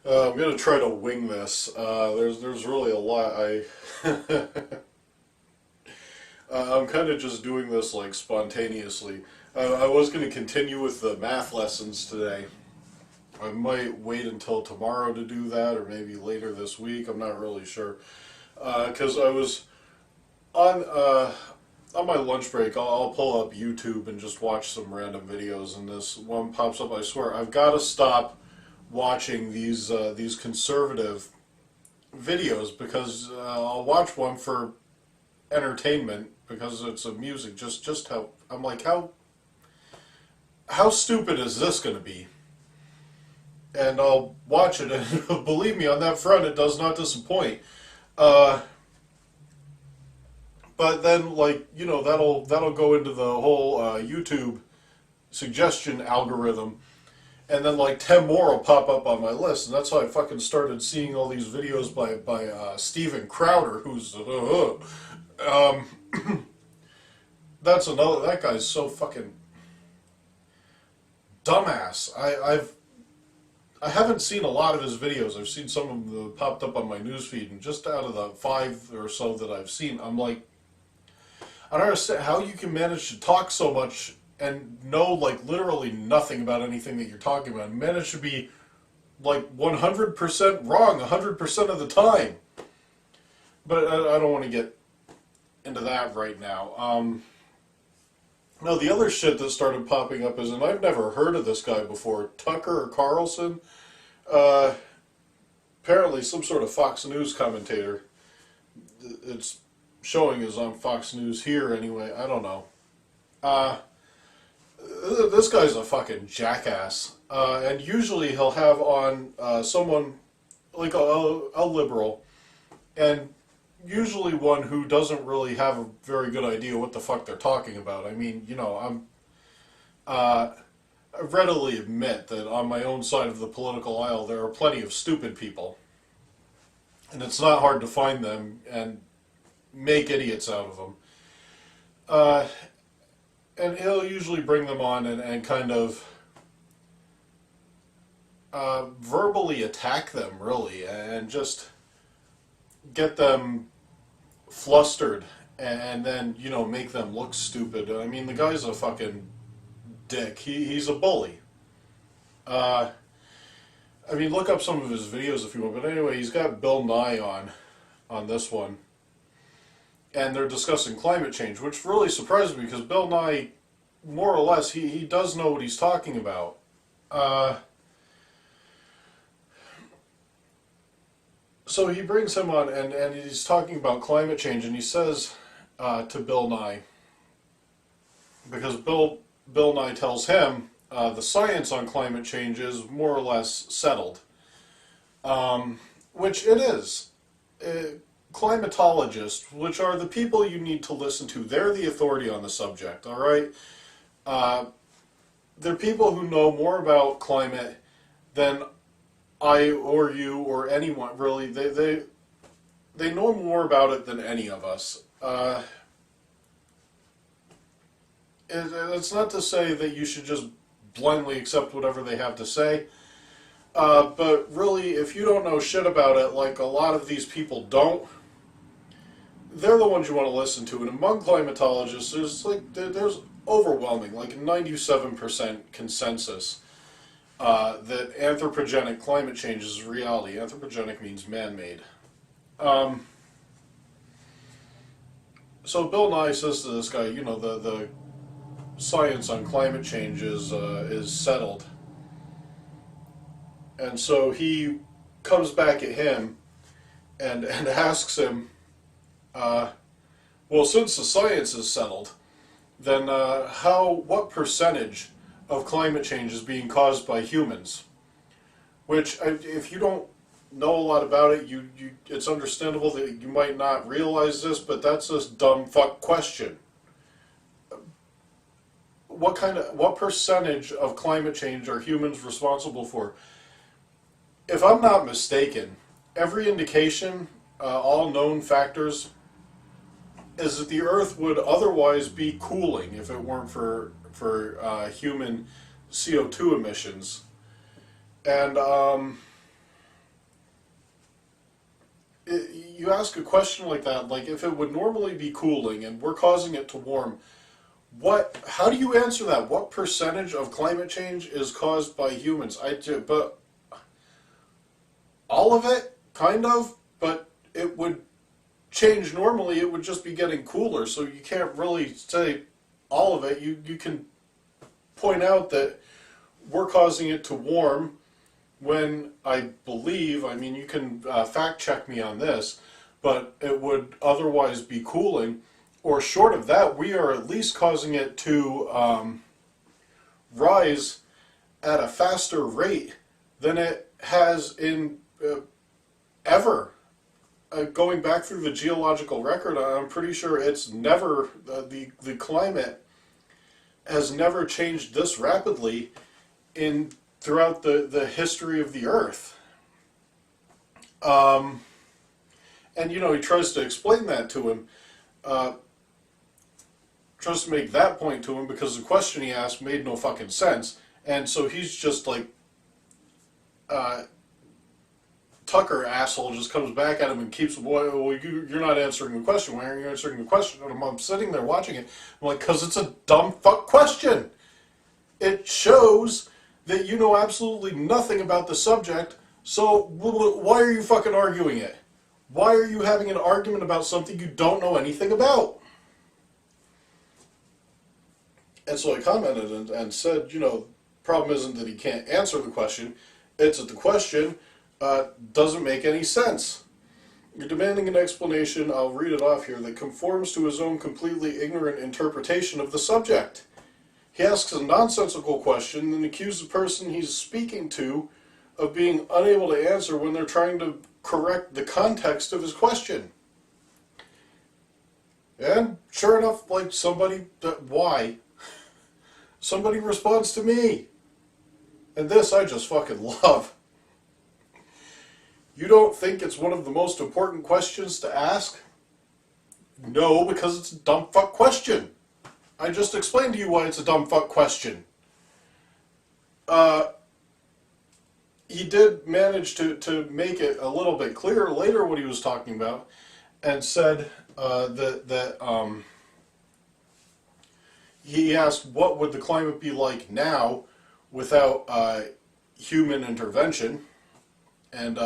I'm gonna try to wing this. There's really a lot. I'm kind of just doing this like spontaneously. I was gonna continue with the math lessons today. I might wait until tomorrow to do that, or maybe later this week. I'm not really sure. Because I was on on my lunch break. I'll pull up YouTube and just watch some random videos, and this one pops up. I swear, I've got to stop watching these conservative videos because I'll watch one for entertainment because it's a music. Just how I'm like how stupid is this going to be? And I'll watch it, and believe me, on that front, it does not disappoint. Uh, but then, like that'll go into the whole YouTube suggestion algorithm, and then like 10 more will pop up on my list, and that's how I fucking started seeing all these videos by Steven Crowder, who's um, that's another. That guy's so fucking dumbass. I haven't seen a lot of his videos. I've seen some of them popped up on my newsfeed, and just out of the 5 or so that I've seen, I'm like, I don't understand how you can manage to talk so much and know like literally nothing about anything that you're talking about, and manage to be like 100% wrong 100% of the time. But I don't want to get into that right now. No, the other shit that started popping up is, and I've never heard of this guy before, Tucker Carlson. Uh, Apparently some sort of Fox News commentator. It's showing is on Fox News here anyway. I don't know. Uh, this guy's a fucking jackass. And usually he'll have on someone like a liberal, and usually one who doesn't really have a very good idea what the fuck they're talking about. I mean, I readily admit that on my own side of the political aisle there are plenty of stupid people, and it's not hard to find them and make idiots out of them. Uh, and he'll usually bring them on and kind of verbally attack them, really, and just get them flustered, and then make them look stupid. I mean, the guy's a fucking dick. He's a bully. Uh, I mean, look up some of his videos if you want. But anyway, he's got Bill Nye on this one, and they're discussing climate change, which really surprised me because Bill Nye, more or less, he does know what he's talking about. So he brings him on, and he's talking about climate change, and he says to Bill Nye, because Bill Nye tells him the science on climate change is more or less settled, which it is. Climatologists, which are the people you need to listen to, they're the authority on the subject, all right? They're people who know more about climate than I or you or anyone, really. They know more about it than any of us. It's not to say that you should just blindly accept whatever they have to say, but really, if you don't know shit about it, like a lot of these people don't, they're the ones you want to listen to. And among climatologists, there's overwhelming, like 97% consensus that anthropogenic climate change is a reality. Anthropogenic means man-made. So Bill Nye says to this guy, the science on climate change is settled. And so he comes back at him and asks him, well, since the science is settled, then what percentage of climate change is being caused by humans? Which, if you don't know a lot about it, it's understandable that you might not realize this, but that's a dumb fuck question. What percentage of climate change are humans responsible for? If I'm not mistaken, every indication, all known factors, is that the Earth would otherwise be cooling if it weren't for human CO2 emissions. And you ask a question like that, like if it would normally be cooling and we're causing it to warm, how do you answer that? What percentage of climate change is caused by humans? But all of it, kind of, but it would change normally. It would just be getting cooler, so you can't really say all of it. You can point out that we're causing it to warm when I believe, I mean, you can fact check me on this, but it would otherwise be cooling. Or short of that, we are at least causing it to rise at a faster rate than it has in ever. Going back through the geological record, I'm pretty sure it's never, the climate has never changed this rapidly throughout the history of the Earth. And, you know, he tries to explain that to him. Tries to make that point to him because the question he asked made no fucking sense. And so he's just like, Tucker, asshole, just comes back at him and keeps, well, you're not answering the question. Why aren't you answering the question? And I'm sitting there watching it. I'm like, because it's a dumb fuck question. It shows that you know absolutely nothing about the subject, so why are you fucking arguing it? Why are you having an argument about something you don't know anything about? And so I commented and said, you know, problem isn't that he can't answer the question, it's that the question doesn't make any sense. You're demanding an explanation, I'll read it off here, that conforms to his own completely ignorant interpretation of the subject. He asks a nonsensical question and accuses the person he's speaking to of being unable to answer when they're trying to correct the context of his question. And sure enough, like somebody responds to me. And this I just fucking love. You don't think it's one of the most important questions to ask? No, because it's a dumb fuck question. I just explained to you why it's a dumb fuck question. He did manage to make it a little bit clearer later what he was talking about, and said that he asked what would the climate be like now without human intervention, and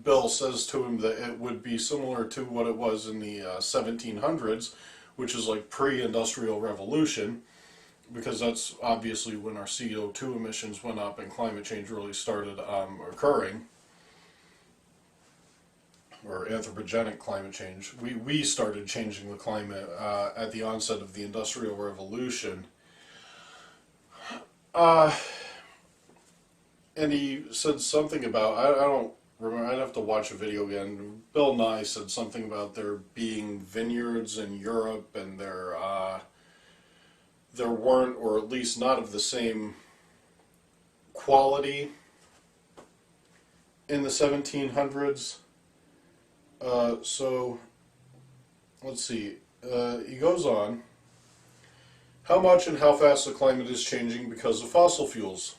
Bill says to him that it would be similar to what it was in the 1700s, which is like pre-industrial revolution, because that's obviously when our CO2 emissions went up and climate change really started occurring, or anthropogenic climate change. We started changing the climate at the onset of the Industrial Revolution. And he said something about, I don't remember, I'd have to watch a video again. Bill Nye said something about there being vineyards in Europe, and there weren't, or at least not of the same quality in the 1700s. So, let's see. He goes on. How much and how fast the climate is changing because of fossil fuels.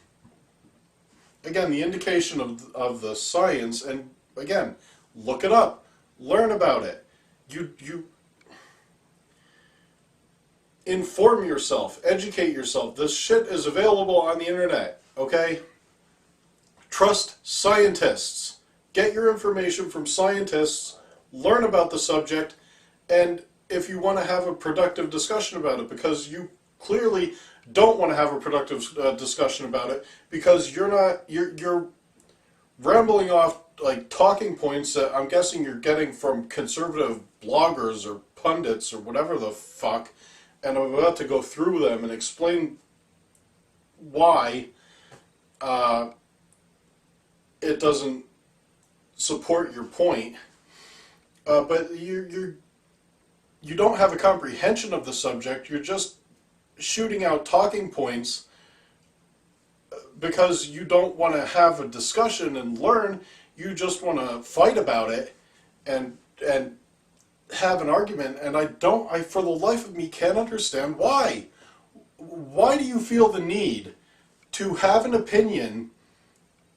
Again, the indication of the science, and again, look it up, learn about it. You inform yourself, educate yourself. This shit is available on the internet, okay? Trust scientists. Get your information from scientists, learn about the subject, and if you want to have a productive discussion about it, because you clearly don't want to have a productive discussion about it, because you're rambling off like talking points that I'm guessing you're getting from conservative bloggers or pundits or whatever the fuck, and I'm about to go through them and explain why it doesn't support your point, but you don't have a comprehension of the subject. You're just shooting out talking points because you don't want to have a discussion and learn. You just want to fight about it and have an argument. And I for the life of me can't understand why. Why do you feel the need to have an opinion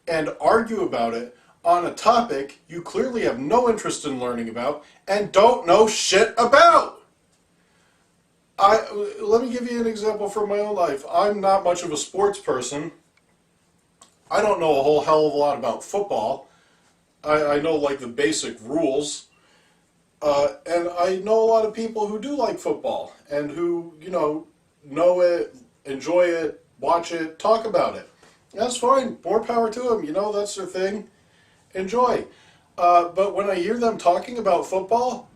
and argue about it on a topic you clearly have no interest in learning about and don't know shit about. Let me give you an example from my own life. I'm not much of a sports person. I don't know a whole hell of a lot about football. I know like the basic rules. And I know a lot of people who do like football and who, know it, enjoy it, watch it, talk about it. That's fine. More power to them. That's their thing. Enjoy. But when I hear them talking about football,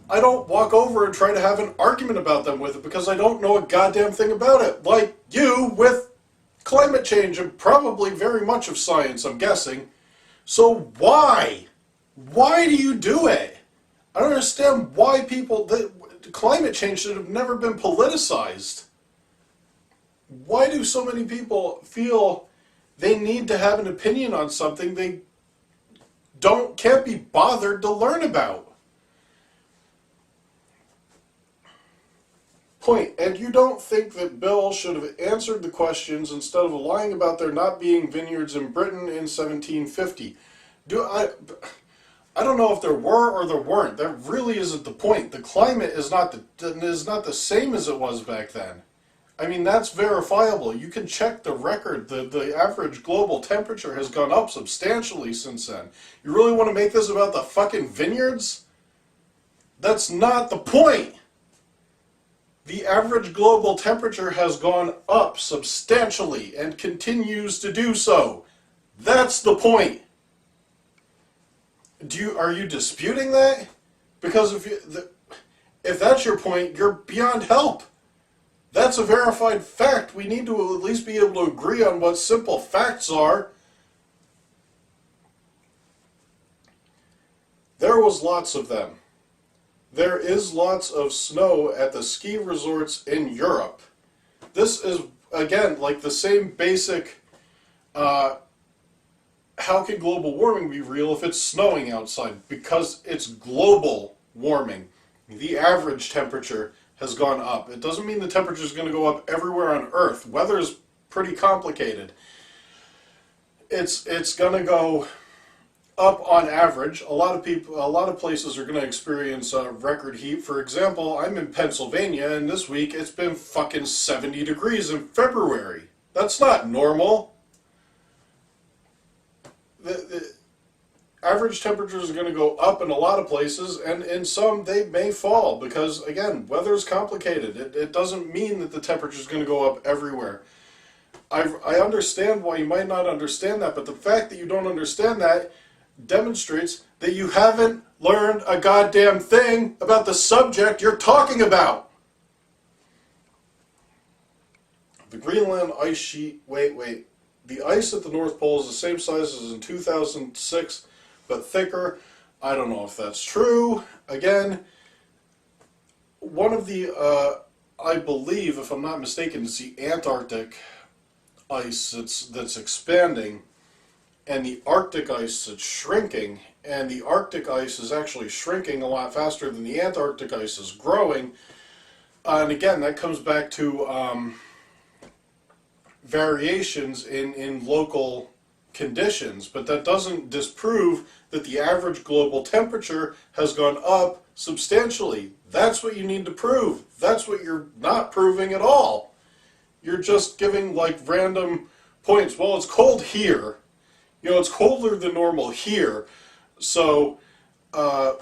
I don't walk over and try to have an argument about them with it because I don't know a goddamn thing about it. Like you with climate change and probably very much of science, I'm guessing. So why? Why do you do it? I don't understand why climate change should have never been politicized. Why do so many people feel they need to have an opinion on something they can't be bothered to learn about? Point. And you don't think that Bill should have answered the questions instead of lying about there not being vineyards in Britain in 1750? I don't know if there were or there weren't. That really isn't the point. The climate is not the same as it was back then. I mean, that's verifiable. You can check the record. The average global temperature has gone up substantially since then. You really want to make this about the fucking vineyards? That's not the point. The average global temperature has gone up substantially and continues to do so. That's the point. Are you disputing that? Because if that's your point, you're beyond help. That's a verified fact. We need to at least be able to agree on what simple facts are. There was lots of them. There is lots of snow at the ski resorts in Europe. This is, again, like the same basic, how can global warming be real if it's snowing outside? Because it's global warming. The average temperature has gone up. It doesn't mean the temperature is going to go up everywhere on Earth. Weather is pretty complicated. It's going to go up on average. A lot of places are going to experience record heat. For example, I'm in Pennsylvania, and this week it's been fucking 70 degrees in February. That's not normal. The average temperatures are going to go up in a lot of places, and in some they may fall because, again, weather is complicated. It doesn't mean that the temperature is going to go up everywhere. I understand why you might not understand that, but the fact that you don't understand that demonstrates that you haven't learned a goddamn thing about the subject you're talking about. The Greenland ice sheet, wait. The ice at the North Pole is the same size as in 2006, but thicker. I don't know if that's true. Again, one of the, I believe, if I'm not mistaken, is the Antarctic ice that's expanding, and the Arctic ice that's shrinking, and the Arctic ice is actually shrinking a lot faster than the Antarctic ice is growing. And again, that comes back to variations in local conditions, but that doesn't disprove that the average global temperature has gone up substantially. That's what you need to prove. That's what you're not proving at all. You're just giving like random points. Well, it's cold here. It's colder than normal here, so that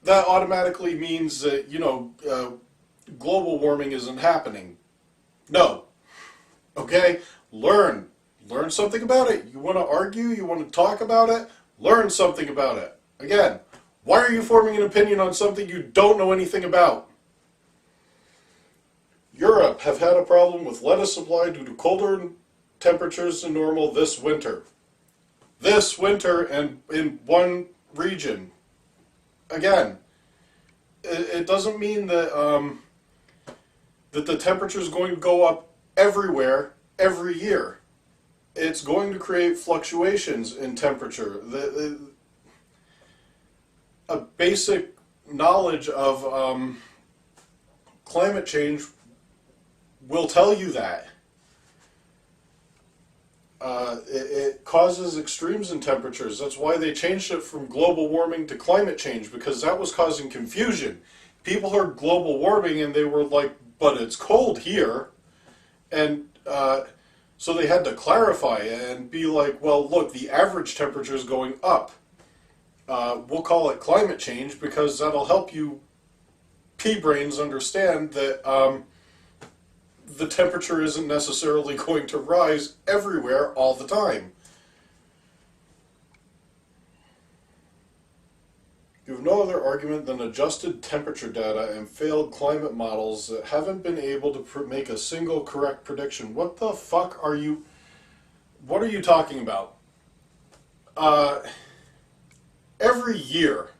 automatically means that, global warming isn't happening. No. Okay? Learn something about it. You want to argue? You want to talk about it? Learn something about it. Again, why are you forming an opinion on something you don't know anything about? Europe have had a problem with lettuce supply due to colder temperatures than normal this winter. This winter and in one region. Again, it doesn't mean that that the temperature is going to go up everywhere every year. It's going to create fluctuations in temperature. A basic knowledge of climate change will tell you that. It causes extremes in temperatures. That's why they changed it from global warming to climate change, because that was causing confusion. People heard global warming and they were like, but it's cold here. And so they had to clarify and be like, well, look, the average temperature is going up. We'll call it climate change because that'll help you pea-brains understand that the temperature isn't necessarily going to rise everywhere all the time. You have no other argument than adjusted temperature data and failed climate models that haven't been able to make a single correct prediction. What the fuck are you... What are you talking about? Every year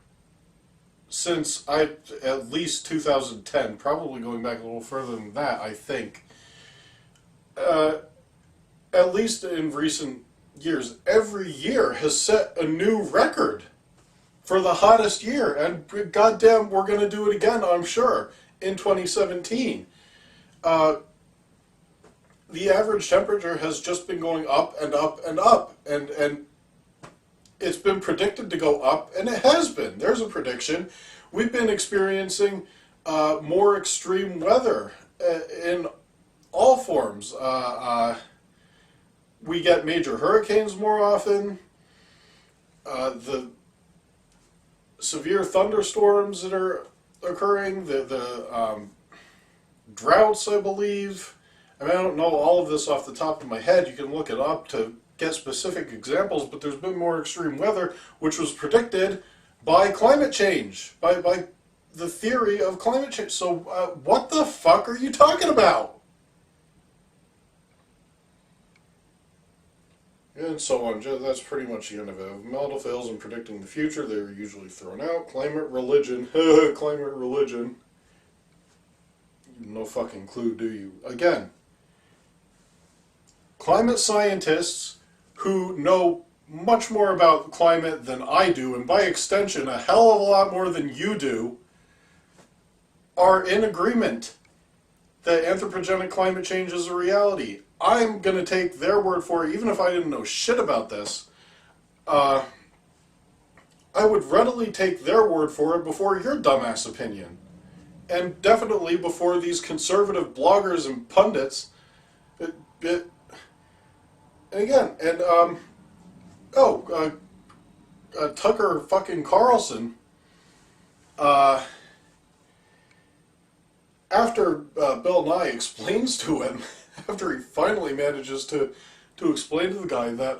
since at least 2010, probably going back a little further than that, I think, at least in recent years, every year has set a new record for the hottest year, and goddamn, we're going to do it again, I'm sure, in 2017. The average temperature has just been going up and up and up, and it's been predicted to go up, and it has been. There's a prediction. We've been experiencing more extreme weather in all forms. We get major hurricanes more often. The severe thunderstorms that are occurring, the droughts, I believe. I mean, I don't know all of this off the top of my head. You can look it up to get specific examples, but there's been more extreme weather, which was predicted by climate change, by the theory of climate change. So what the fuck are you talking about? And so on. That's pretty much the end of it. If model fails in predicting the future, they're usually thrown out. Climate religion. Climate religion. No fucking clue, do you? Again, climate scientists who know much more about climate than I do, and by extension a hell of a lot more than you do, are in agreement that anthropogenic climate change is a reality. I'm going to take their word for it, even if I didn't know shit about this. I would readily take their word for it before your dumbass opinion. And definitely before these conservative bloggers and pundits. And again, Tucker fucking Carlson, after Bill Nye explains to him, after he finally manages to explain to the guy that,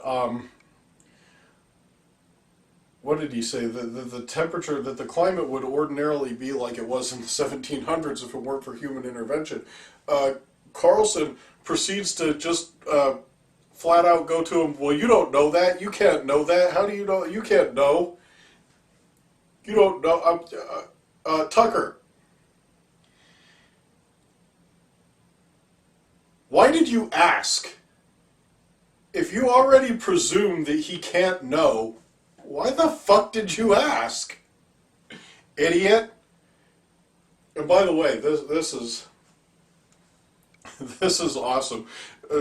what did he say? The temperature, that the climate would ordinarily be like it was in the 1700s if it weren't for human intervention. Carlson proceeds to just flat out go to him, well, you don't know that. You can't know that. How do you know? You can't know. You don't know. Tucker, why did you ask? If you already presume that he can't know, why the fuck did you ask? Idiot. And by the way, this is awesome.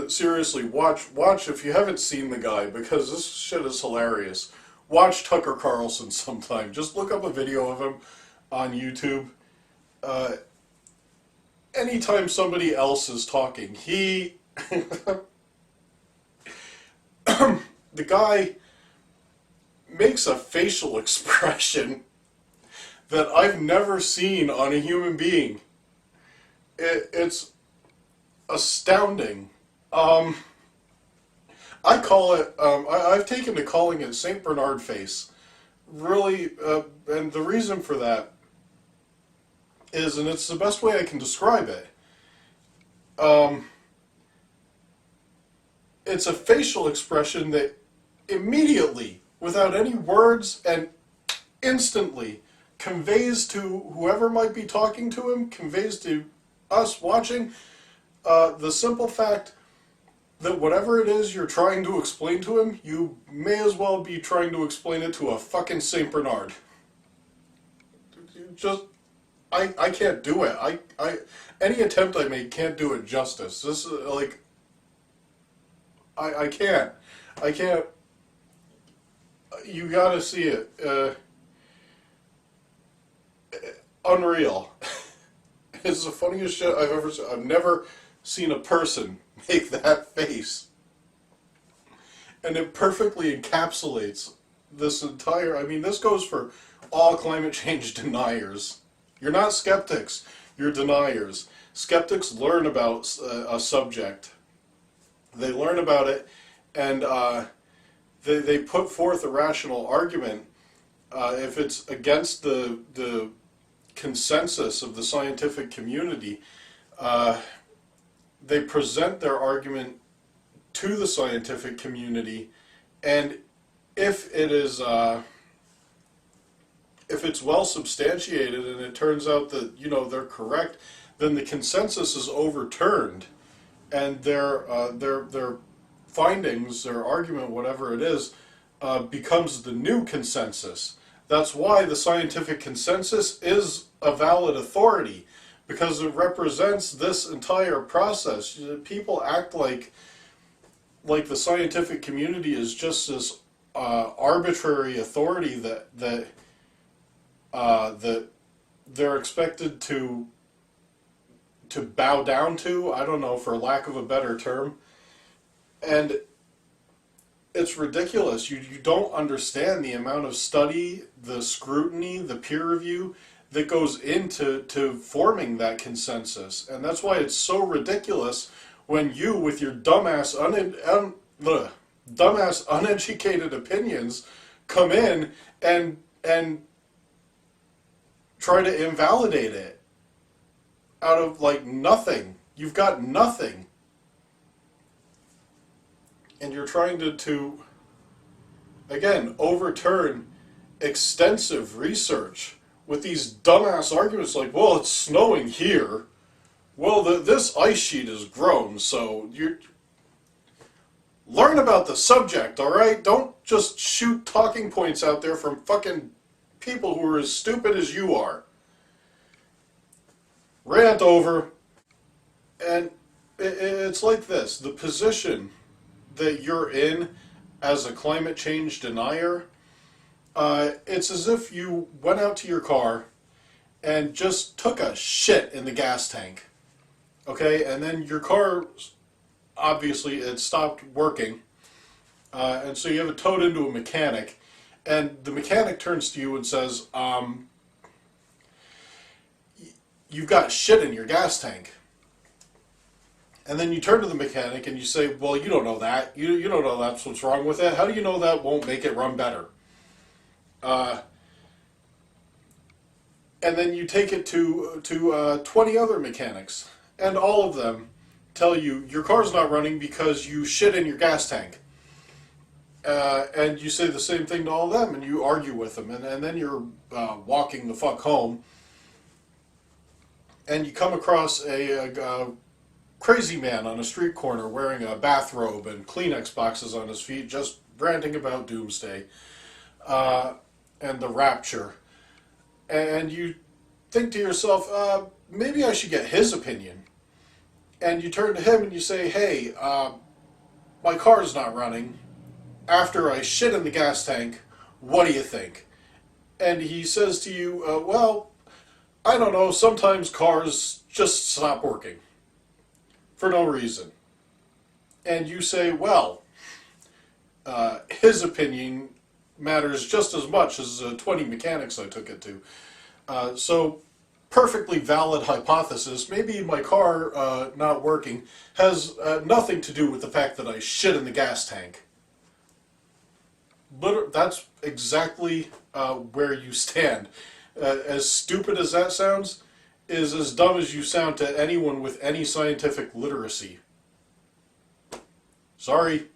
Seriously, watch if you haven't seen the guy, because this shit is hilarious. Watch Tucker Carlson sometime. Just look up a video of him on YouTube. Anytime somebody else is talking, the guy makes a facial expression that I've never seen on a human being. It's astounding. I call it, I've taken to calling it St. Bernard face. Really, and the reason for that is, and it's the best way I can describe it, it's a facial expression that immediately, without any words and instantly, conveys to whoever might be talking to him, conveys to us watching, the simple fact that whatever it is you're trying to explain to him, you may as well be trying to explain it to a fucking St. Bernard. Just, I can't do it. Any attempt I make can't do it justice. This is like, I can't. I can't. You gotta see it. Unreal. It's the funniest shit I've ever seen. I've never seen a person make that face. And it perfectly encapsulates this entire... I mean, this goes for all climate change deniers. You're not skeptics, you're deniers. Skeptics learn about a subject. They learn about it, and they put forth a rational argument. If it's against the consensus of the scientific community, they present their argument to the scientific community, and if it is if it's well substantiated and it turns out that, you know, they're correct, then the consensus is overturned, and their findings, their argument, whatever it is, becomes the new consensus. That's why the scientific consensus is a valid authority, because it represents this entire process. People act like the scientific community is just this arbitrary authority that they're expected to bow down to, I don't know, for lack of a better term. And it's ridiculous. You don't understand the amount of study, the scrutiny, the peer review that goes into forming that consensus. And that's why it's so ridiculous when you, with your dumbass uneducated opinions, come in and try to invalidate it out of, like, nothing. You've got nothing. And you're trying to again, overturn extensive research with these dumbass arguments like, well, it's snowing here. Well, this ice sheet has grown, so you learn about the subject, all right? Don't just shoot talking points out there from fucking people who are as stupid as you are. Rant over. And it's like this. The position that you're in as a climate change denier, it's as if you went out to your car and just took a shit in the gas tank. Okay, and then your car, obviously, it stopped working, and so you have it towed into a mechanic, and the mechanic turns to you and says, you've got shit in your gas tank. And then you turn to the mechanic and you say, well, you don't know that. You don't know that's what's wrong with it. How do you know that won't make it run better? And then you take it to 20 other mechanics, and all of them tell you your car's not running because you shit in your gas tank. And you say the same thing to all of them, and you argue with them, and then you're walking the fuck home, and you come across a crazy man on a street corner wearing a bathrobe and Kleenex boxes on his feet, just ranting about doomsday and the rapture. And you think to yourself, maybe I should get his opinion. And you turn to him and you say, hey, my car's not running. After I shit in the gas tank, what do you think? And he says to you, well, I don't know, sometimes cars just stop working for no reason. And you say, well, his opinion matters just as much as 20 mechanics I took it to. So, perfectly valid hypothesis. Maybe my car not working has nothing to do with the fact that I shit in the gas tank. That's exactly where you stand. As stupid as that sounds, is as dumb as you sound to anyone with any scientific literacy. Sorry.